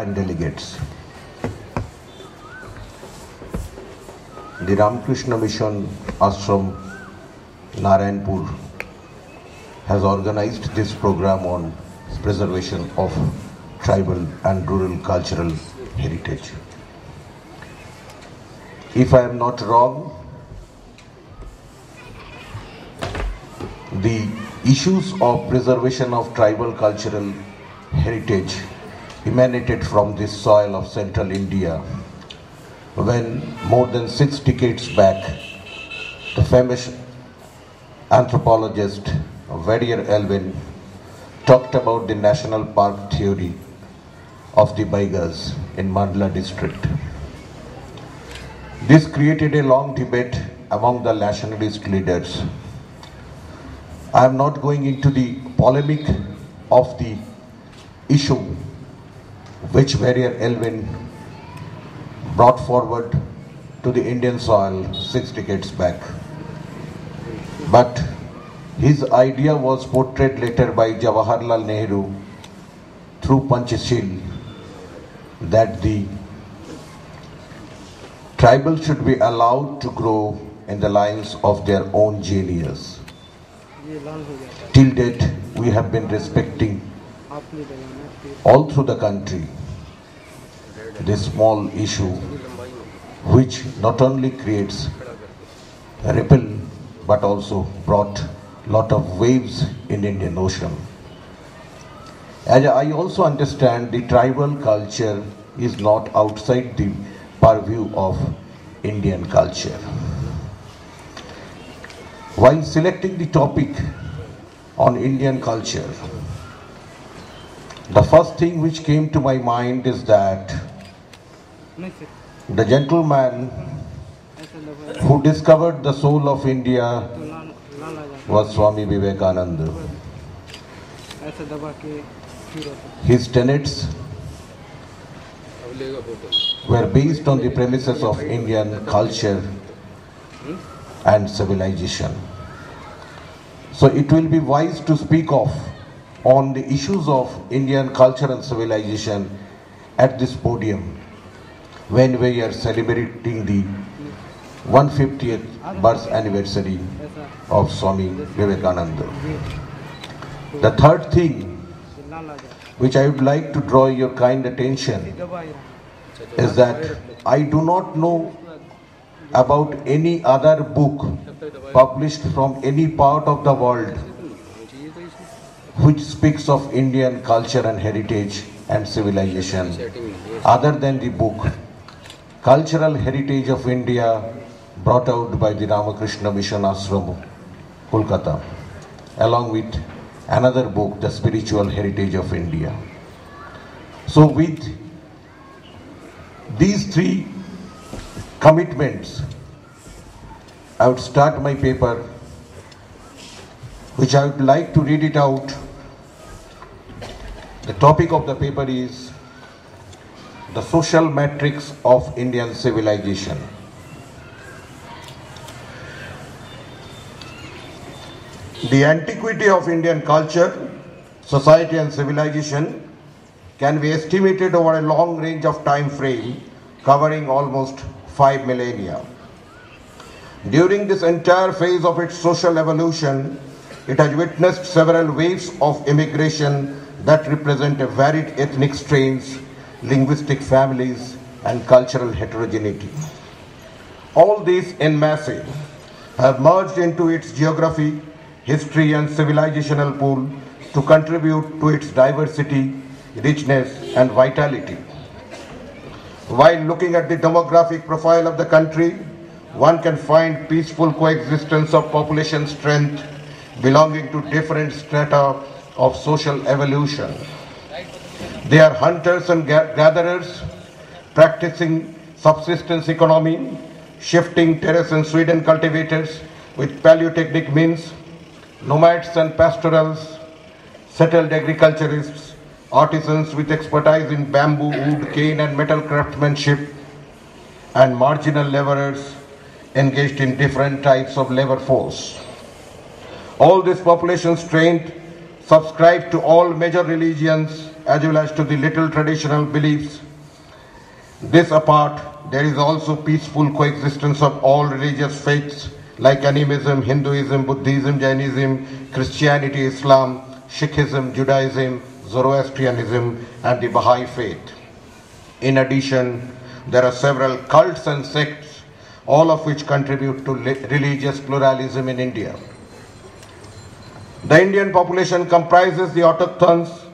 and delegates. The Ramakrishna Mission Ashram, Narayanpur, has organized this program on preservation of tribal and rural cultural heritage. If I am not wrong, the issues of preservation of tribal cultural heritage emanated from this soil of central India when more than 6 decades back, the famous anthropologist Vadir Elwin talked about the national park theory of the Baigas in Mandla district. This created a long debate among the nationalist leaders. I am not going into the polemic of the issue which Vadir Elwin brought forward to the Indian soil 6 decades back. But his idea was portrayed later by Jawaharlal Nehru through Panchashil that the tribal should be allowed to grow in the lines of their own genius. Till date, we have been respecting all through the country this small issue which not only creates a ripple but also brought lot of waves in Indian Ocean. As I also understand, the tribal culture is not outside the purview of Indian culture. While selecting the topic on Indian culture, the first thing which came to my mind is that the gentleman who discovered the soul of India was Swami Vivekananda. His tenets were based on the premises of Indian culture and civilization. So it will be wise to speak of on the issues of Indian culture and civilization at this podium when we are celebrating the 150th birth anniversary of Swami Vivekananda. The third thing which I would like to draw your kind attention is that I do not know about any other book published from any part of the world which speaks of Indian culture and heritage and civilization other than the book Cultural Heritage of India, brought out by the Ramakrishna Mission Ashram, Kolkata, along with another book, The Spiritual Heritage of India. So with these 3 commitments, I would start my paper, which I would like to read it out. The topic of the paper is the social matrix of Indian civilization. The antiquity of Indian culture, society and civilization can be estimated over a long range of time frame covering almost 5 millennia. During this entire phase of its social evolution, it has witnessed several waves of immigration that represent a varied ethnic strains, linguistic families, and cultural heterogeneity. All these en masse have merged into its geography, history, and civilizational pool to contribute to its diversity, richness, and vitality. While looking at the demographic profile of the country, one can find peaceful coexistence of population strength belonging to different strata of social evolution. They are hunters and gatherers, practicing subsistence economy, shifting terrace and Sweden cultivators with paleotechnic means, nomads and pastorals, settled agriculturists, artisans with expertise in bamboo, wood, cane and metal craftsmanship, and marginal laborers engaged in different types of labor force. All this population strained subscribe to all major religions as well as to the little traditional beliefs. This apart, there is also peaceful coexistence of all religious faiths like animism, Hinduism, Buddhism, Jainism, Christianity, Islam, Sikhism, Judaism, Zoroastrianism, and the Baha'i faith. In addition, there are several cults and sects, all of which contribute to religious pluralism in India. The Indian population comprises the autochthons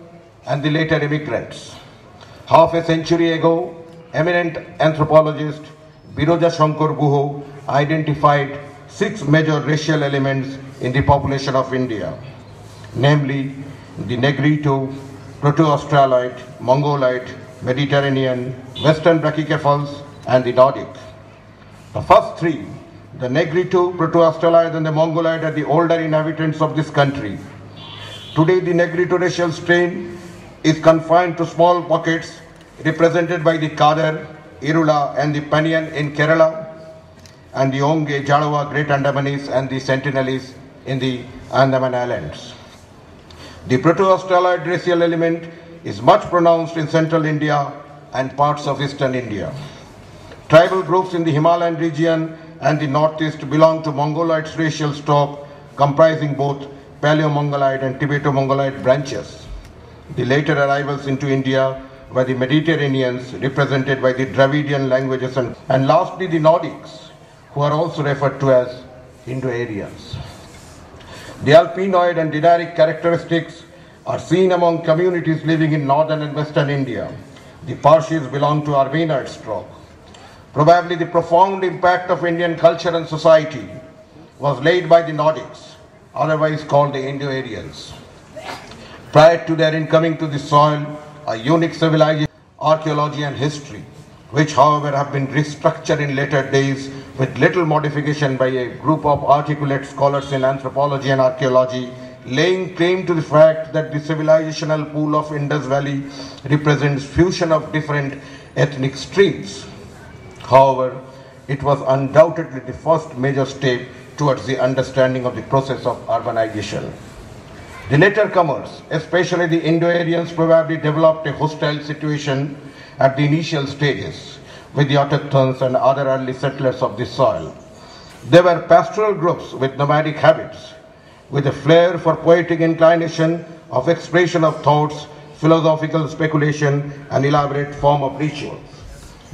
and the later immigrants. Half a century ago, eminent anthropologist Biroja Shankar Guha identified 6 major racial elements in the population of India, namely the Negrito, Proto-Australoid, Mongoloid, Mediterranean, Western Brachycephals, and the Nordic. The first 3, the Negrito, Proto-Australoid, and the Mongoloid, are the older inhabitants of this country. Today, the Negrito racial strain is confined to small pockets represented by the Kadar, Irula, and the Paniyan in Kerala, and the Onge, Jalawa, Great Andamanese, and the Sentinelese in the Andaman Islands. The Proto-Australoid racial element is much pronounced in central India and parts of eastern India. Tribal groups in the Himalayan region and the northeast belong to Mongoloid racial stock, comprising both Paleo-Mongoloid and Tibeto-Mongoloid branches. The later arrivals into India were the Mediterraneans, represented by the Dravidian languages, and lastly the Nordics, who are also referred to as Indo-Aryans. The alpinoid and dinaric characteristics are seen among communities living in northern and western India. The Parsis belong to Armenoid stock. Probably the profound impact of Indian culture and society was laid by the Nordics, otherwise called the Indo-Aryans. Prior to their incoming to the soil, a unique civilization, archaeology and history, which however have been restructured in later days with little modification by a group of articulate scholars in anthropology and archaeology, laying claim to the fact that the civilizational pool of Indus Valley represents fusion of different ethnic streams. However, it was undoubtedly the first major step towards the understanding of the process of urbanization. The later comers, especially the Indo-Aryans, probably developed a hostile situation at the initial stages with the autochthons and other early settlers of the soil. They were pastoral groups with nomadic habits, with a flair for poetic inclination of expression of thoughts, philosophical speculation, and elaborate form of rituals.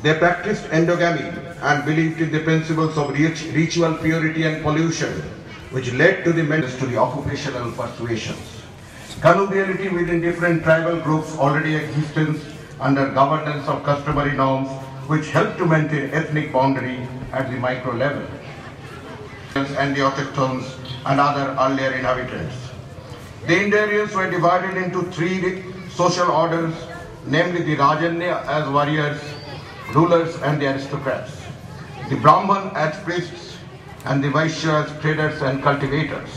They practiced endogamy and believed in the principles of ritual purity and pollution, which led to the menace to the occupational persuasions. Connubiality within different tribal groups already existed under governance of customary norms, which helped to maintain ethnic boundary at the micro level. And the autochthons and other earlier inhabitants. The Indo-Aryans were divided into 3 social orders, namely the Rajanya as warriors, rulers, and the aristocrats, the Brahman as priests, and the Vaishya as traders and cultivators.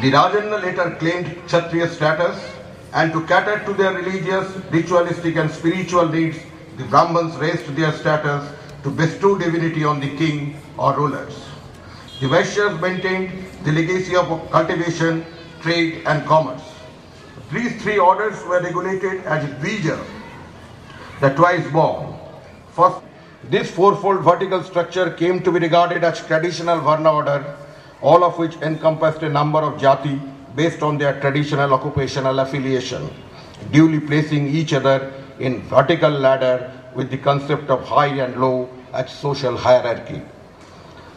The Rajanya later claimed Kshatriya status, and to cater to their religious, ritualistic, and spiritual needs, the Brahmins raised their status to bestow divinity on the king or rulers. The Vaishyas maintained the legacy of cultivation, trade, and commerce. These 3 orders were regulated as Bija, the twice born. First, this 4-fold vertical structure came to be regarded as traditional Varna order, all of which encompassed a number of jati based on their traditional occupational affiliation, duly placing each other in vertical ladder with the concept of high and low as social hierarchy.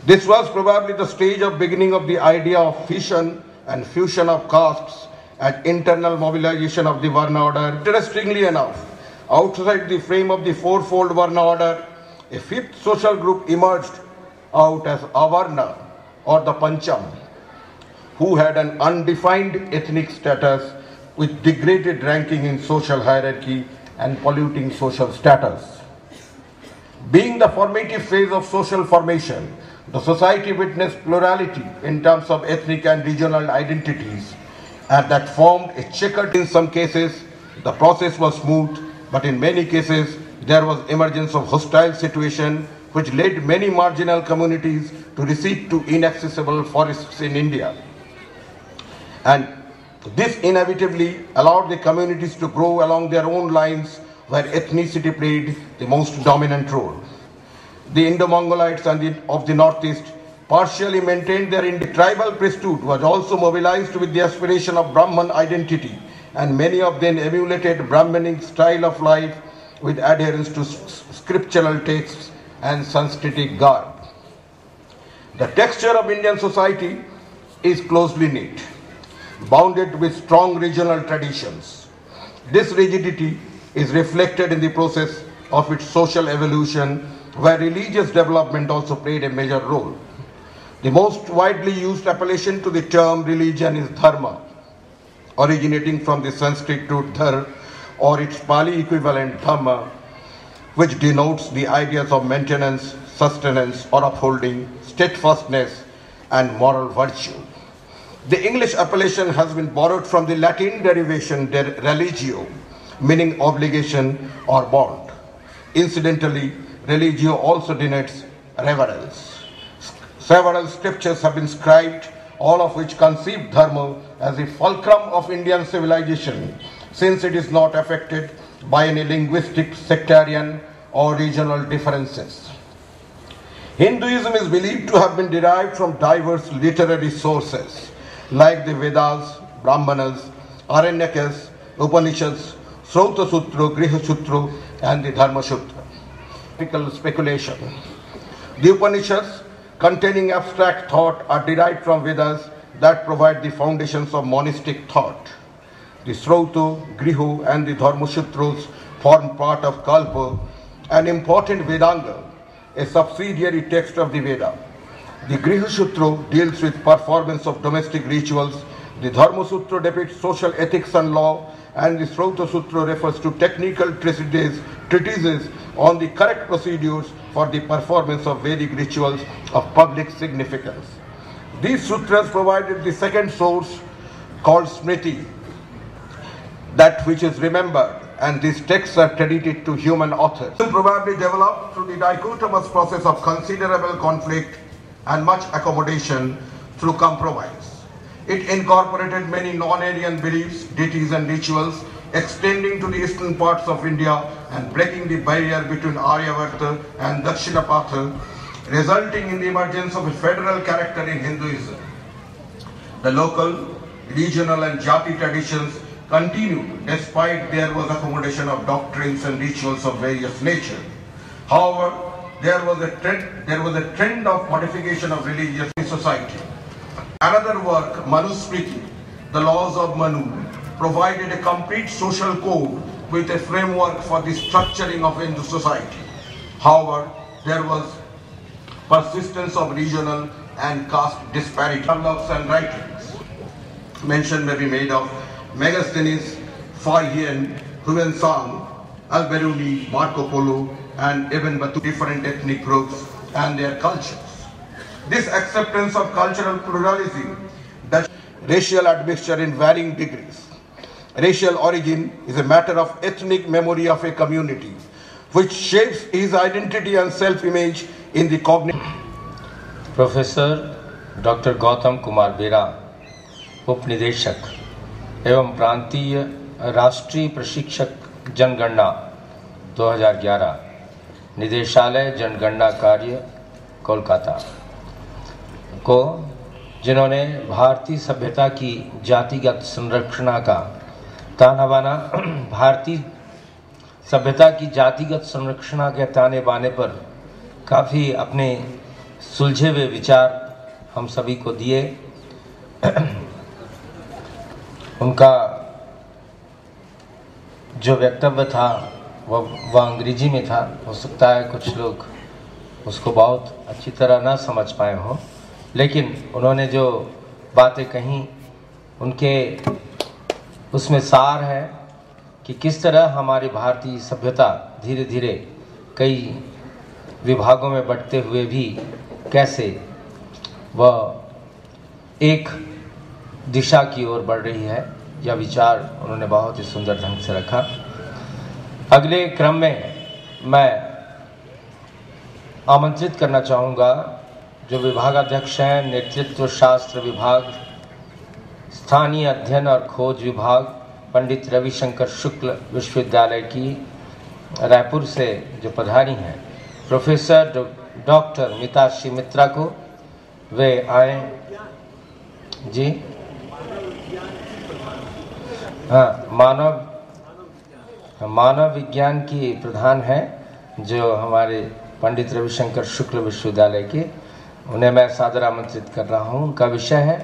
This was probably the stage of beginning of the idea of fission and fusion of castes as internal mobilization of the Varna order. Interestingly enough, outside the frame of the 4-fold Varna order, a 5th social group emerged out as Avarna or the Pancham, who had an undefined ethnic status with degraded ranking in social hierarchy and polluting social status. Being the formative phase of social formation, the society witnessed plurality in terms of ethnic and regional identities, and that formed a checkered. In some cases, the process was smooth, but in many cases, there was emergence of hostile situation which led many marginal communities to recede to inaccessible forests in India. And This inevitably allowed the communities to grow along their own lines where ethnicity played the most dominant role. The Indo-Mongolites of the Northeast partially maintained their tribal priesthood was also mobilized with the aspiration of Brahman identity, and many of them emulated Brahmanic style of life with adherence to scriptural texts and Sanskritic garb. The texture of Indian society is closely knit, bounded with strong regional traditions. This rigidity is reflected in the process of its social evolution, where religious development also played a major role. The most widely used appellation to the term religion is dharma, originating from the Sanskrit root dhar or its Pali equivalent dhamma, which denotes the ideas of maintenance, sustenance or upholding, steadfastness and moral virtue. The English appellation has been borrowed from the Latin derivation de religio, meaning obligation or bond. Incidentally, religio also denotes reverence. Several scriptures have been scribed, all of which conceive dharma as the fulcrum of Indian civilization, since it is not affected by any linguistic, sectarian or regional differences. Hinduism is believed to have been derived from diverse literary sources like the Vedas, Brahmanas, Aranyakas, Upanishads, Srauta Sutra, Griha Sutra and the Dharma Sutra. Speculation. The Upanishads, containing abstract thought, are derived from Vedas that provide the foundations of monistic thought. The Srauta, Griha and the Dharma Sutras form part of Kalpa, an important Vedanga, a subsidiary text of the Veda. The Griha Sutra deals with performance of domestic rituals, the Dharma Sutra depicts social ethics and law, and the Srauta Sutra refers to technical treatises on the correct procedures for the performance of Vedic rituals of public significance. These sutras provided the second source called Smriti, that which is remembered, and these texts are credited to human authors. Probably developed through the dichotomous process of considerable conflict and much accommodation through compromise. It incorporated many non-Aryan beliefs, deities and rituals extending to the eastern parts of India and breaking the barrier between Aryavarta and Dakshinapatha, resulting in the emergence of a federal character in Hinduism. The local, regional and jati traditions continued despite there was accommodation of doctrines and rituals of various nature. However, there was a trend of modification of religious society. Another work, Manusmriti, the laws of Manu, provided a complete social code with a framework for the structuring of Hindu society. However, there was persistence of regional and caste disparity. Dialogues and writings. Mention may be made of Megasthenes, Fahian, Huensang, Al-Biruni, Marco Polo, and Ibn Battuta, different ethnic groups and their cultures. This acceptance of cultural pluralism, that racial admixture in varying degrees. Racial origin is a matter of ethnic memory of a community, which shapes his identity and self-image in the cognitive. Professor doctor Gautam Kumar बेरा, उपनिदेशक एवं प्रांतीय राष्ट्रीय प्रशिक्षक जनगणना 2011, निदेशालय जनगणना कार्य कोलकाता को, जिन्होंने भारतीय सभ्यता की जातिगत संरचना का ताना बाना भारतीय सभ्यता की जातिगत संरचना के ताने बाने पर काफ़ी अपने सुलझे हुए विचार हम सभी को दिए। उनका जो वक्तव्य था वह अंग्रेजी में था। हो सकता है कुछ लोग उसको बहुत अच्छी तरह ना समझ पाए हों, लेकिन उन्होंने जो बातें कहीं उनके उसमें सार है कि किस तरह हमारी भारतीय सभ्यता धीरे धीरे कई विभागों में बढ़ते हुए भी कैसे वह एक दिशा की ओर बढ़ रही है। यह विचार उन्होंने बहुत ही सुंदर ढंग से रखा। अगले क्रम में मैं आमंत्रित करना चाहूँगा जो विभागाध्यक्ष हैं नेतृत्व शास्त्र विभाग स्थानीय अध्ययन और खोज विभाग पंडित रविशंकर शुक्ल विश्वविद्यालय की रायपुर से जो पधारी हैं प्रोफेसर डॉक्टर मीताश्री मित्रा को वे आए जी। हाँ, मानव विज्ञान की प्रधान है जो हमारे पंडित रविशंकर शुक्ल विश्वविद्यालय के, उन्हें मैं सादर आमंत्रित कर रहा हूँ। उनका विषय है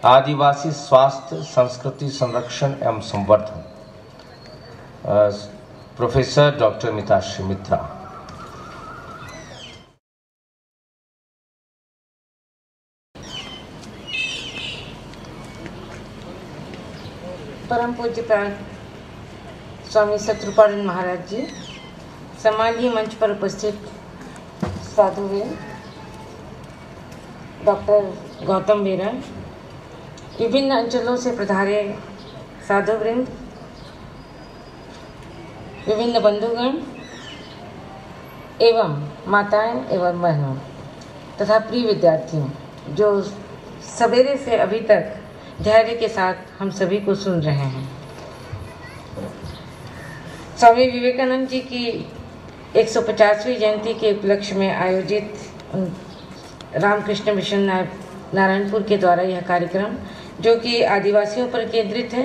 आदिवासी स्वास्थ्य संस्कृति संरक्षण एवं संवर्धन। प्रोफेसर डॉक्टर मीताश्री मित्रा। परम पूज्य स्वामी शत्रुपालन महाराज जी, समाधि मंच पर उपस्थित साधुवीर डॉक्टर गौतम बेरा, विभिन्न अंचलों से पधारे साधुवृंद, विभिन्न बंधुगण एवं माताएं एवं बहनों तथा प्रिय विद्यार्थियों जो सवेरे से अभी तक धैर्य के साथ हम सभी को सुन रहे हैं। स्वामी विवेकानंद जी की 150वीं जयंती के उपलक्ष्य में आयोजित रामकृष्ण मिशन नारायणपुर के द्वारा यह कार्यक्रम, जो कि आदिवासियों पर केंद्रित है,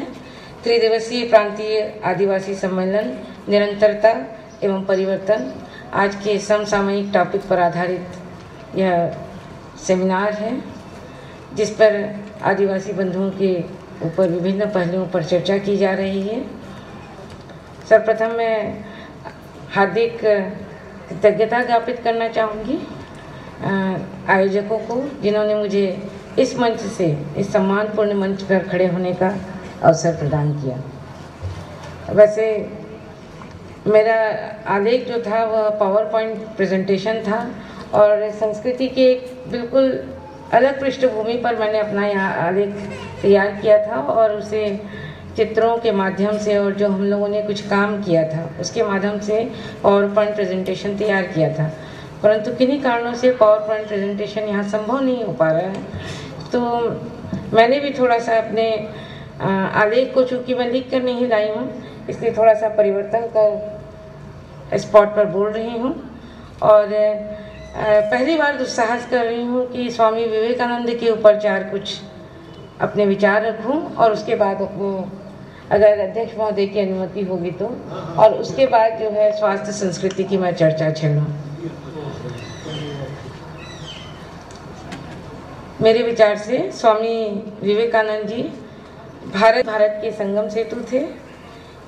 त्रिदिवसीय प्रांतीय आदिवासी सम्मेलन निरंतरता एवं परिवर्तन, आज के समसामयिक टॉपिक पर आधारित यह सेमिनार है, जिस पर आदिवासी बंधुओं के ऊपर विभिन्न पहलुओं पर चर्चा की जा रही है। सर्वप्रथम मैं हार्दिक कृतज्ञता ज्ञापित करना चाहूँगी आयोजकों को, जिन्होंने मुझे इस मंच से, इस सम्मानपूर्ण मंच पर खड़े होने का अवसर प्रदान किया। वैसे मेरा आलेख जो था वह पावर पॉइंट प्रेजेंटेशन था और संस्कृति के एक बिल्कुल अलग पृष्ठभूमि पर मैंने अपना यहाँ आलेख तैयार किया था और उसे चित्रों के माध्यम से और जो हम लोगों ने कुछ काम किया था उसके माध्यम से पावर पॉइंट प्रेजेंटेशन तैयार किया था, परंतु किन्हीं कारणों से पावर पॉइंट प्रेजेंटेशन यहाँ संभव नहीं हो पा रहा है। तो मैंने भी थोड़ा सा अपने आलेख को, चूँकि मैं लिख कर नहीं लाई हूँ, इसलिए थोड़ा सा परिवर्तन कर स्पॉट पर बोल रही हूँ। और पहली बार दुस्साहस कर रही हूँ कि स्वामी विवेकानंद के ऊपर कुछ अपने विचार रखूँ और उसके बाद अपने, अगर अध्यक्ष महोदय की अनुमति होगी तो, और उसके बाद जो है स्वास्थ्य संस्कृति की मैं चर्चा छेड़ूँ। मेरे विचार से स्वामी विवेकानंद जी भारत के संगम सेतु थे।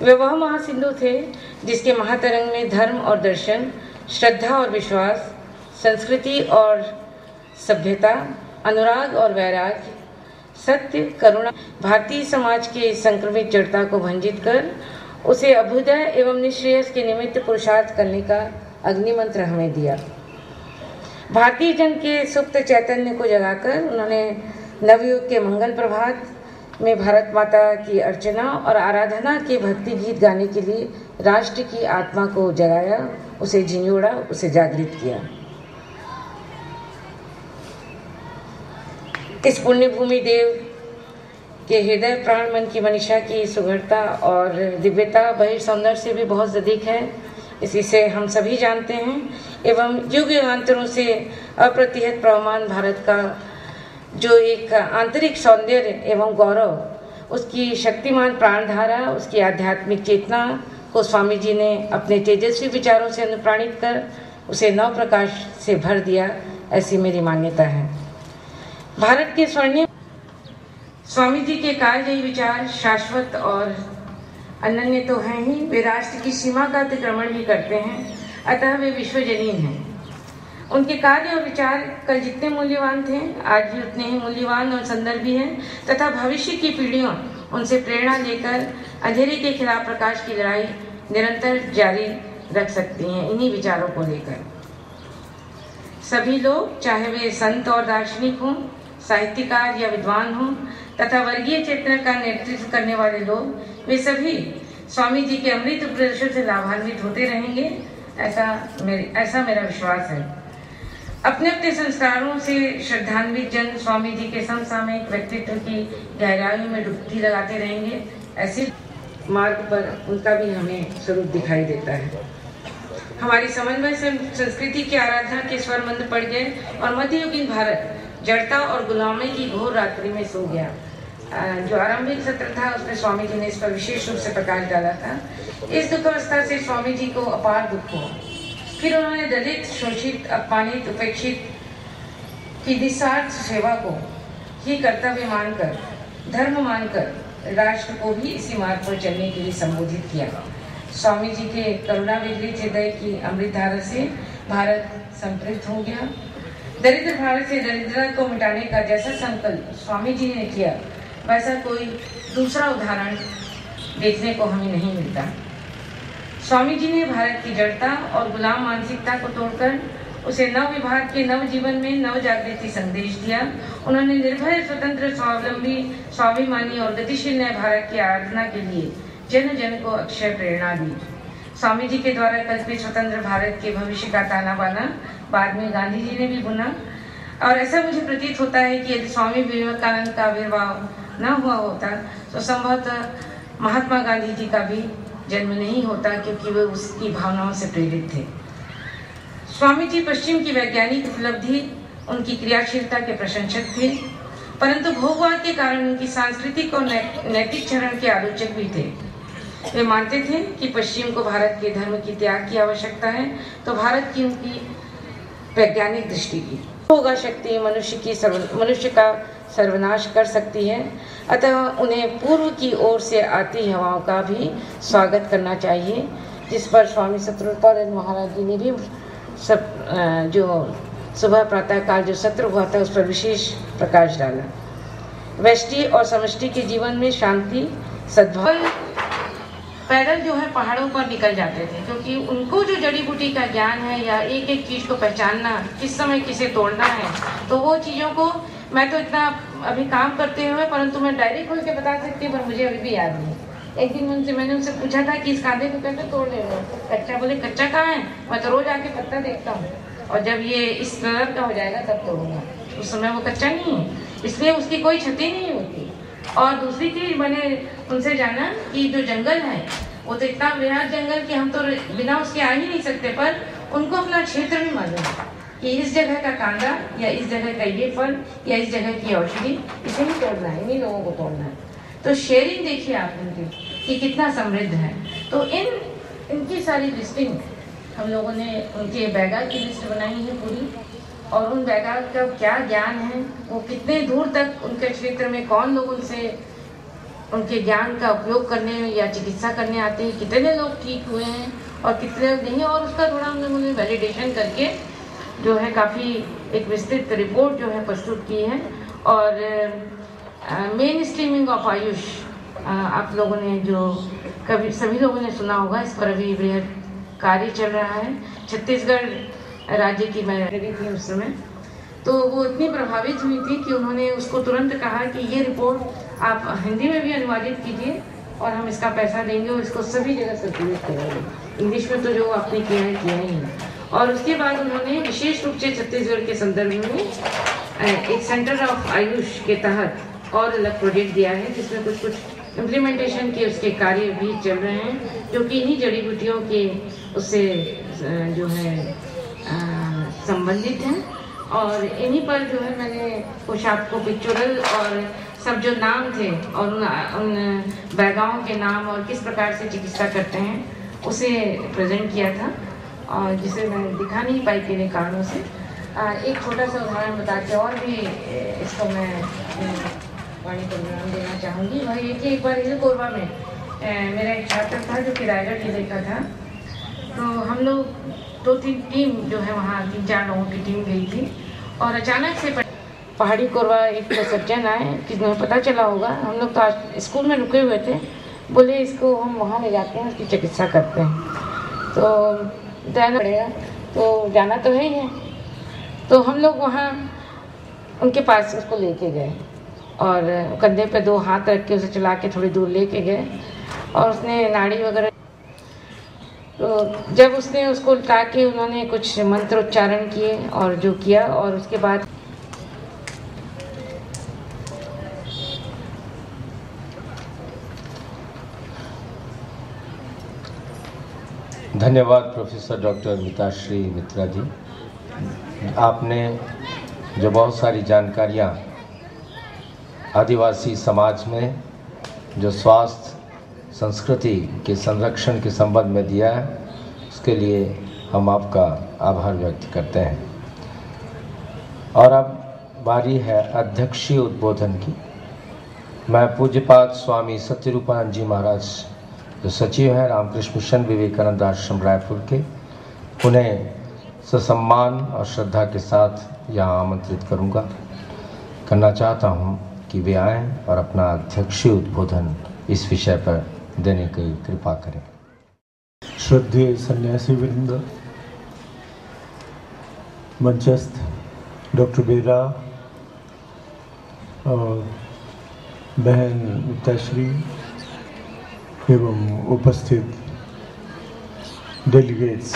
वे वह महासिंधु थे जिसके महातरंग में धर्म और दर्शन, श्रद्धा और विश्वास, संस्कृति और सभ्यता, अनुराग और वैराग्य, सत्य, करुणा, भारतीय समाज के संक्रमित जड़ता को भंजित कर उसे अभ्युदय एवं निश्रेयस के निमित्त पुरुषार्थ करने का अग्निमंत्र हमें दिया। भारतीय जन के सुप्त चैतन्य को जगाकर उन्होंने नवयुग के मंगल प्रभात में भारत माता की अर्चना और आराधना के भक्ति गीत गाने के लिए राष्ट्र की आत्मा को जगाया, उसे झिंझोड़ा, उसे जागृत किया। इस पुण्य भूमि देव के हृदय प्राण मन की मनीषा की सुघड़ता और दिव्यता बहिर्सौंदर्य से भी बहुत अधिक है, इसी से हम सभी जानते हैं। एवं युग युगांतरों से अप्रतिहत प्रवमान भारत का जो एक आंतरिक सौंदर्य एवं गौरव, उसकी शक्तिमान प्राणधारा, उसकी आध्यात्मिक चेतना को स्वामी जी ने अपने तेजस्वी विचारों से अनुप्राणित कर उसे नव प्रकाश से भर दिया, ऐसी मेरी मान्यता है। भारत के स्वर्णिम स्वामी जी के कालजयी विचार शाश्वत और अनन्य तो हैं ही, वे राष्ट्र की सीमा का अतिक्रमण भी करते हैं, अतः वे विश्वजनीन हैं। उनके कार्य और विचार कल जितने मूल्यवान थे, आज भी उतने ही मूल्यवान और संदर्भी हैं, तथा भविष्य की पीढ़ियों उनसे प्रेरणा लेकर अंधेरे के खिलाफ प्रकाश की लड़ाई निरंतर जारी रख सकती हैं। इन्हीं विचारों को लेकर सभी लोग, चाहे वे संत और दार्शनिक हों, साहित्यकार या विद्वान हों, तथा वर्गीय चेतना का नेतृत्व करने वाले लोग, वे सभी स्वामी जी के अमृत उपदेशों से लाभान्वित होते रहेंगे, ऐसा मेरा विश्वास है। अपने अपने संस्कारों से श्रद्धान्वित जन स्वामी जी के समसामयिक व्यक्तित्व की गहराई में डुबकी लगाते रहेंगे। ऐसे मार्ग पर उनका भी हमें स्वरूप दिखाई देता है। हमारी समन्वय से संस्कृति की आराधना के स्वर मंद पड़ गए और मध्ययुगीन भारत जड़ता और गुलामी की घोर रात्रि में सो गया। जो आरंभिक सत्र था उसमें स्वामी जी ने इस पर विशेष रूप से प्रकाश डाला था। इस दुख अवस्था से स्वामी जी को अपार दुख हुआ। फिर उन्होंने दलित, शोषित, अपमानित, उपेक्षित की निस्वार्थ सेवा को ही कर्तव्य मानकर, धर्म मानकर राष्ट्र को भी इसी मार्ग पर चलने के लिए संबोधित किया। स्वामी जी के करुणा विगलित हृदय की अमृतधारा से भारत संतृप्त हो गया। दरिद्र भारत से दरिद्रता को मिटाने का जैसा संकल्प स्वामी जी ने किया, वैसा कोई दूसरा उदाहरण देखने को हमें नहीं मिलता। स्वामी जी ने भारत की जड़ता और गुलाम मानसिकता को तोड़कर उसे नव विभाग के नव जीवन में नव जागृति संदेश दिया। उन्होंने निर्भय, स्वतंत्र, स्वावलंबी, स्वाभिमानी और गतिशील नए भारत की आराधना के लिए जन जन को अक्षय प्रेरणा दी। स्वामी जी के द्वारा कल्पित स्वतंत्र भारत के भविष्य का ताना बाना बाद में गांधी जी ने भी बुना। और ऐसा मुझे प्रतीत होता है कि यदि स्वामी विवेकानंद का आविर्भाव न हुआ होता तो संभवतः महात्मा गांधी जी का भी जन्म नहीं होता, क्योंकि वे उसकी भावनाओं से प्रेरित थे। स्वामी जी पश्चिम की वैज्ञानिक उपलब्धि, उनकी क्रियाशीलता के प्रशंसक थे, परंतु भोगवाद के कारण उनकी सांस्कृतिक और नैतिक चरण के आलोचक भी थे। वे मानते थे कि पश्चिम को भारत के धर्म की त्याग की आवश्यकता है, तो भारत की उनकी वैज्ञानिक दृष्टि की होगा शक्ति मनुष्य का सर्वनाश कर सकती है। अतः उन्हें पूर्व की ओर से आती हवाओं का भी स्वागत करना चाहिए, जिस पर स्वामी सत्यरूपानंद महाराज जी ने भी सब जो सुबह प्रातःकाल जो सत्र हुआ था उस पर विशेष प्रकाश डाला। व्यष्टि और समष्टि के जीवन में शांति, सद्भाव पैदल जो है पहाड़ों पर निकल जाते थे, क्योंकि उनको जो जड़ी बूटी का ज्ञान है या एक एक चीज़ को पहचानना, किस समय किसे तोड़ना है, तो वो चीज़ों को मैं तो इतना अभी काम करते हुए, परंतु मैं डायरी खोल के बता सकती हूँ, पर मुझे अभी भी याद नहीं। एक दिन मैंने उनसे पूछा था कि इस कांदे को कैसे तोड़ ले रहे हो, कच्चा? बोले कच्चा कहाँ है, मैं तो रोज आके पत्ता देखता हूँ, और जब ये इस कलर का हो जाएगा तब तोड़ूंगा। उस समय वो कच्चा नहीं है, इसलिए उसकी कोई क्षति नहीं होती। और दूसरी चीज मैंने उनसे जाना कि जो जंगल है वो तो इतना बेहद जंगल कि हम तो बिना उसके आ ही नहीं सकते, पर उनको अपना क्षेत्र भी मालूम है कि इस जगह का कांदा या इस जगह का ये फल या इस जगह की औषधि इसे ही तोड़ना है, इन्हीं लोगों को तोड़ना है। तो शेयरिंग देखिए आप उनकी कि कितना समृद्ध है। तो इनकी सारी लिस्टिंग हम लोगों ने उनके बैगा की लिस्ट बनाई है पूरी, और उन बैगा का क्या ज्ञान है, वो कितने दूर तक उनके क्षेत्र में कौन लोग उनसे उनके ज्ञान का उपयोग करने या चिकित्सा करने आते हैं, कितने लोग ठीक हुए हैं और कितने लोग नहीं, और उसका थोड़ा हम लोगों ने वैलिडेशन करके जो है काफ़ी एक विस्तृत रिपोर्ट जो है प्रस्तुत की है। और मेन स्ट्रीमिंग ऑफ आयुष आप लोगों ने जो कभी सभी लोगों ने सुना होगा, इस पर अभी बृहद कार्य चल रहा है। छत्तीसगढ़ राज्य की मैं रही थी उस समय, तो वो इतनी प्रभावित हुई थी कि उन्होंने उसको तुरंत कहा कि ये रिपोर्ट आप हिंदी में भी अनुवादित कीजिए और हम इसका पैसा देंगे और इसको सभी जगह सर्कुलेट करेंगे। इंग्लिश में तो जो आपने किया है ही। और उसके बाद उन्होंने विशेष रूप से छत्तीसगढ़ के संदर्भ में एक सेंटर ऑफ आयुष के तहत और अलग प्रोजेक्ट दिया है, जिसमें कुछ कुछ इम्प्लीमेंटेशन के उसके कार्य भी चल रहे हैं, जो कि इन्हीं जड़ी बूटियों के उससे जो है संबंधित हैं। और इन्हीं पर जो है मैंने कुछ आपको पिक्चरल और सब जो नाम थे और उन बैगाओं के नाम और किस प्रकार से चिकित्सा करते हैं उसे प्रेजेंट किया था, और जिसे मैं दिखा नहीं पाई किन्हीं कारणों से। एक छोटा सा उदाहरण बता के और भी इसको मैं वाणी को विराम देना चाहूँगी। वह ये कि एक बार हिल कोरबा में मेरा एक छात्र था जो कि रायगढ़ जिले का था, तो हम लोग 2-3 टीम जो है वहाँ 3-4 लोगों की टीम गई थी, और अचानक से पहाड़ी कोरबा एक सज्जन आए, किसी पता चला होगा, हम लोग तो आज स्कूल में रुके हुए थे, बोले इसको हम वहाँ ले जाते हैं, उसकी चिकित्सा करते हैं, तो जाना पड़ेगा, तो जाना तो है ही है। तो हम लोग वहाँ उनके पास उसको लेके गए और कंधे पे 2 हाथ रख के उसे चला के थोड़ी दूर लेके गए, और उसने नाड़ी वगैरह तो जब उसने उसको उल्टा के उन्होंने कुछ मंत्रोच्चारण किए और जो किया, और उसके बाद धन्यवाद प्रोफेसर डॉक्टर मिताश्री मित्रा जी। आपने जो बहुत सारी जानकारियाँ आदिवासी समाज में जो स्वास्थ्य संस्कृति के संरक्षण के संबंध में दिया है, उसके लिए हम आपका आभार व्यक्त करते हैं। और अब बारी है अध्यक्षीय उद्बोधन की। मैं पूज्यपाद स्वामी सत्यरूपानंद जी महाराज जो सचिव हैं रामकृष्ण मिशन विवेकानंद आश्रम रायपुर के, उन्हें ससम्मान और श्रद्धा के साथ यहाँ आमंत्रित करना चाहता हूँ कि वे आएँ और अपना अध्यक्षीय उद्बोधन इस विषय पर देने की कृपा करें। श्रद्धेय सन्यासी वृंद, मंचस्थ डॉक्टर बेरा और बहन मिताश्री एवं उपस्थित डेलीगेट्स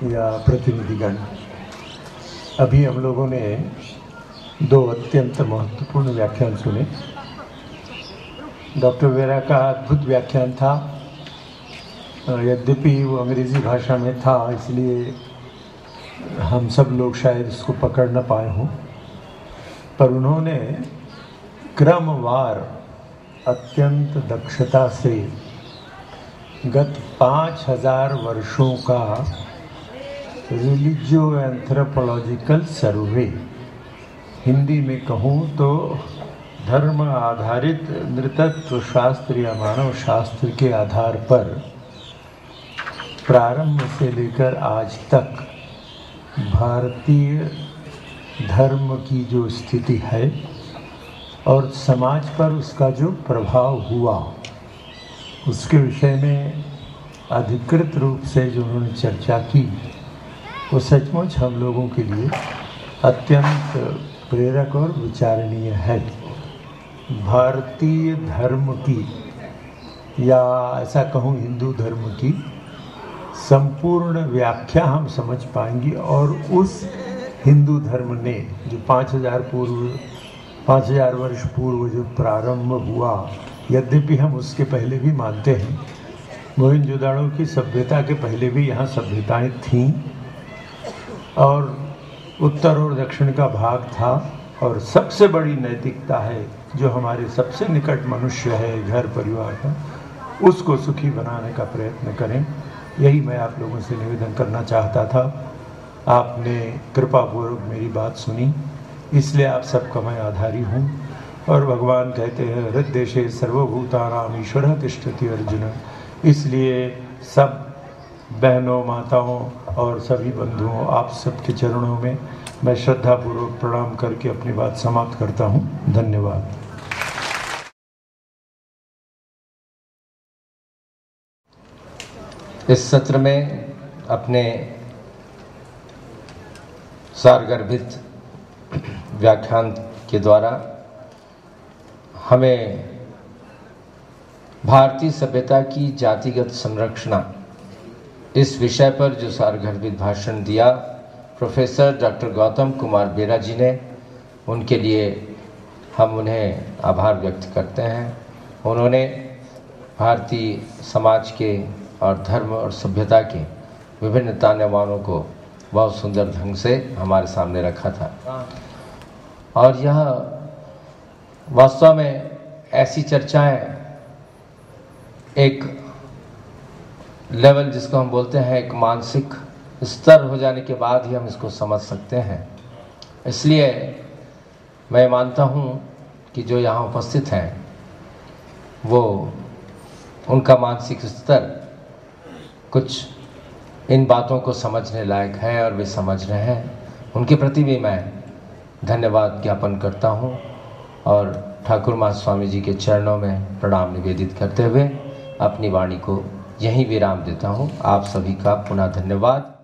या प्रतिनिधिगण, अभी हम लोगों ने दो अत्यंत महत्वपूर्ण व्याख्यान सुने। डॉक्टर बेरा का अद्भुत व्याख्यान था, यद्यपि वो अंग्रेज़ी भाषा में था इसलिए हम सब लोग शायद इसको पकड़ न पाए हों, पर उन्होंने क्रमवार अत्यंत दक्षता से गत 5000 वर्षों का रिलीजियो एंथ्रोपोलॉजिकल सर्वे, हिंदी में कहूँ तो धर्म आधारित नृतत्व शास्त्र या मानव शास्त्र के आधार पर प्रारंभ से लेकर आज तक भारतीय धर्म की जो स्थिति है और समाज पर उसका जो प्रभाव हुआ, उसके विषय में अधिकृत रूप से जो उन्होंने चर्चा की, वो सचमुच हम लोगों के लिए अत्यंत प्रेरक और विचारणीय है। भारतीय धर्म की या ऐसा कहूँ हिंदू धर्म की संपूर्ण व्याख्या हम समझ पाएंगे, और उस हिंदू धर्म ने जो 5000 वर्ष पूर्व जो प्रारंभ हुआ, यद्यपि हम उसके पहले भी मानते हैं, मोहनजोदाड़ो की सभ्यता के पहले भी यहाँ सभ्यताएं थीं और उत्तर और दक्षिण का भाग था, और सबसे बड़ी नैतिकता है जो हमारे सबसे निकट मनुष्य है घर परिवार का, उसको सुखी बनाने का प्रयत्न करें। यही मैं आप लोगों से निवेदन करना चाहता था। आपने कृपापूर्वक मेरी बात सुनी, इसलिए आप सबका मैं आभारी हूँ। और भगवान कहते हैं हृद्देशे सर्वभूतानां ईश्वरः तिष्ठति अर्जुन, इसलिए सब बहनों, माताओं और सभी बंधुओं, आप सबके चरणों में मैं श्रद्धापूर्वक प्रणाम करके अपनी बात समाप्त करता हूँ। धन्यवाद। इस सत्र में अपने सारगर्भित व्याख्यान के द्वारा हमें भारतीय सभ्यता की जातिगत संरचना इस विषय पर जो सारगर्भित भाषण दिया प्रोफेसर डॉक्टर गौतम कुमार बेरा जी ने, उनके लिए हम उन्हें आभार व्यक्त करते हैं। उन्होंने भारतीय समाज के और धर्म और सभ्यता के विभिन्न तानेबानों को बहुत सुंदर ढंग से हमारे सामने रखा था। और यह वास्तव में ऐसी चर्चाएं एक लेवल जिसको हम बोलते हैं एक मानसिक स्तर हो जाने के बाद ही हम इसको समझ सकते हैं। इसलिए मैं मानता हूँ कि जो यहाँ उपस्थित हैं वो उनका मानसिक स्तर कुछ इन बातों को समझने लायक है और वे समझ रहे हैं। उनके प्रति भी मैं धन्यवाद ज्ञापन करता हूँ और ठाकुर माँ स्वामी जी के चरणों में प्रणाम निवेदित करते हुए अपनी वाणी को यहीं विराम देता हूँ। आप सभी का पुनः धन्यवाद।